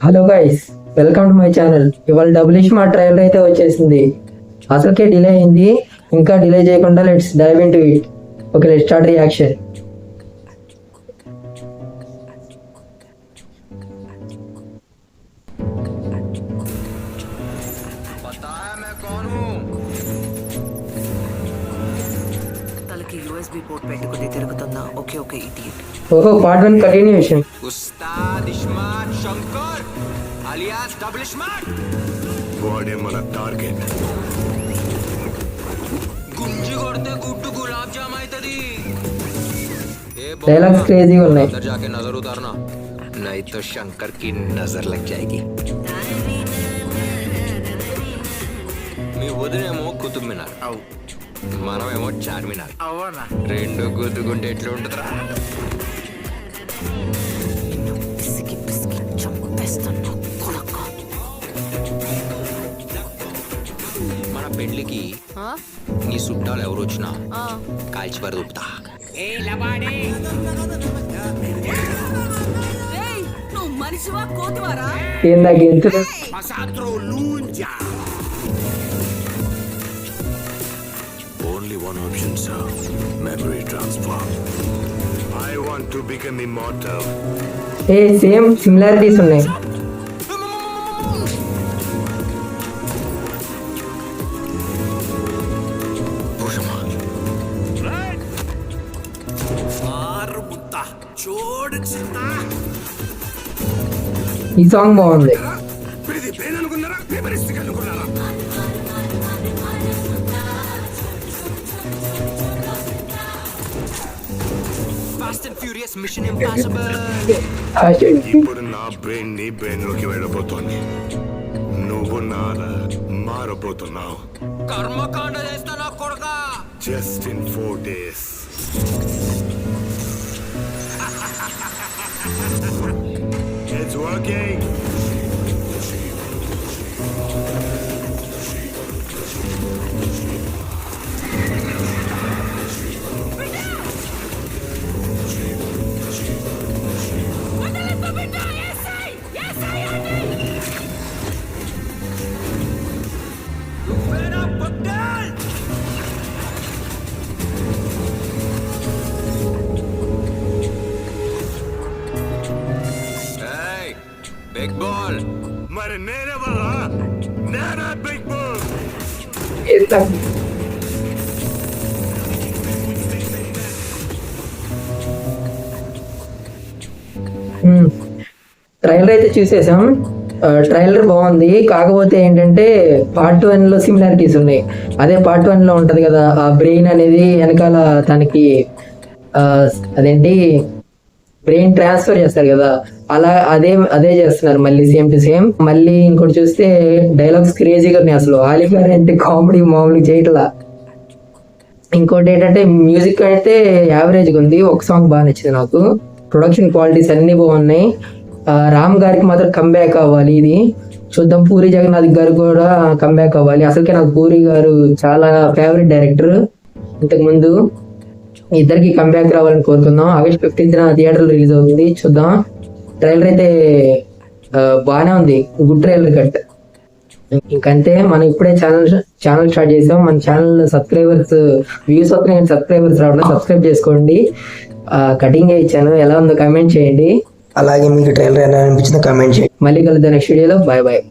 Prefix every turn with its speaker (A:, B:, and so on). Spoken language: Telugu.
A: Hello guys, welcome to my channel. ఇవాళ డబుల్ స్మార్ట్ ట్రైలర్ అయితే వచ్చేసింది. అసలుకే డిలే అయింది. ఇంకా డిలే చేయకుండా let's dive into it. Okay, let's start reaction.
B: తలకి యూఎస్బీ పోర్ట్ పెట్టుకుని తిరుగుతున్నా ఒకే ఒక ఇడియట్.
A: ఓహో, part 1 continuation.
C: Ustaad iSmart Shankar alias double smart
D: వాడే మన టార్గెట్.
C: గుంజి కొడితే గుడ్డు గులాబ్ జామ్ అవుతుంది.
A: డైలాగ్స్ క్రేజీగా ఉన్నాయి.
C: अंदर जाके नजर उतारना नहीं तो शंकर की नजर लग जाएगी. మీ వదినేమో కుతుబ్ మినార్, మనమేమో చార్మినార్. రెండు గుద్దుకుంటే ఎట్లా ఉంటుందిరా?
B: పిసికి పిసికి చంపేస్తున్నా కొడక.
C: మన పెళ్లికి నీ చుట్టాలు ఎవరు వచ్చినా కాల్చి పరుదుపుతా.
B: నువ్వు మనిషివా కోతివారా?
A: ఏందా గెంతులు?
D: Only one option, sir. Memory transfer. I want to become immortal.
A: Same similarities ఉన్నాయి. ఈ సాంగ్ బాగుంది.
C: Fast and Furious Mission Impossible.
D: ఇప్పుడు నా బ్రెయిన్ నీ బ్రెయిన్ లోకి వెళ్ళబోతోంది. నువ్వు నాలా మారబోతున్నావు.
C: కర్మకాండ చేస్తానా కొడుకా?
D: Just in 4 days. It's working.
C: Hey, big ball.
D: మరి నేనే వల్ల నేనే బిగ్ బాస్.
A: ట్రైలర్ అయితే చూసేసాం. ట్రైలర్ బాగుంది. కాకపోతే ఏంటంటే పార్ట్ 1లో సిమిలారిటీస్ ఉన్నాయి. అదే పార్ట్ 1లో ఉంటది కదా, ఆ బ్రెయిన్ అనేది వెనకాల తనకి అదేంటి బ్రెయిన్ ట్రాన్స్ఫర్ చేస్తారు కదా, అలా అదే చేస్తున్నారు మళ్ళీ సేమ్ టు సేమ్. మళ్ళీ ఇంకోటి చూస్తే డైలాగ్స్ క్రేజీగా ఉన్నాయి. అసలు ఆలిఫర్ అంటే కామెడీ మామూలుగా చేయట్లా. ఇంకోటి ఏంటంటే మ్యూజిక్ అయితే యావరేజ్గా ఉంది. ఒక సాంగ్ బాగా నచ్చింది నాకు. ప్రొడక్షన్ క్వాలిటీస్ అన్నీ బాగున్నాయి. రామ్ గారికి మాత్రం కంబ్యాక్ అవ్వాలి. ఇది చూద్దాం. పూరి జగన్నాథ్ గారు కూడా కంబ్యాక్ అవ్వాలి. అసలుకే నాకు పూరి గారు చాలా ఫేవరెట్ డైరెక్టర్. ఇంతకుముందు ఇద్దరికి కంబ్యాక్ రావాలని కోరుకుందాం. ఆగస్ట్ 15th థియేటర్లో రిలీజ్ అవుతుంది. చూద్దాం. ట్రైలర్ అయితే బాగానే ఉంది. Good trailer cut. ఇంకంతే. మనం ఇప్పుడే ఛానల్ స్టార్ట్ చేసాం. మన ఛానల్ సబ్స్క్రైబర్స్ వ్యూస్ వస్తున్నాయి, సబ్స్క్రైబర్స్ రావడం. సబ్స్క్రైబ్ చేసుకోండి. కటింగ్ ఇచ్చాను, ఎలా ఉందో కమెంట్ చేయండి.
E: అలాగే మీకు ట్రైలర్ ఎలా అనిపించిందో కామెంట్ చేయండి.
A: మళ్ళీ కలుద్దాం నెక్స్ట్ వీడియోలో. Bye bye.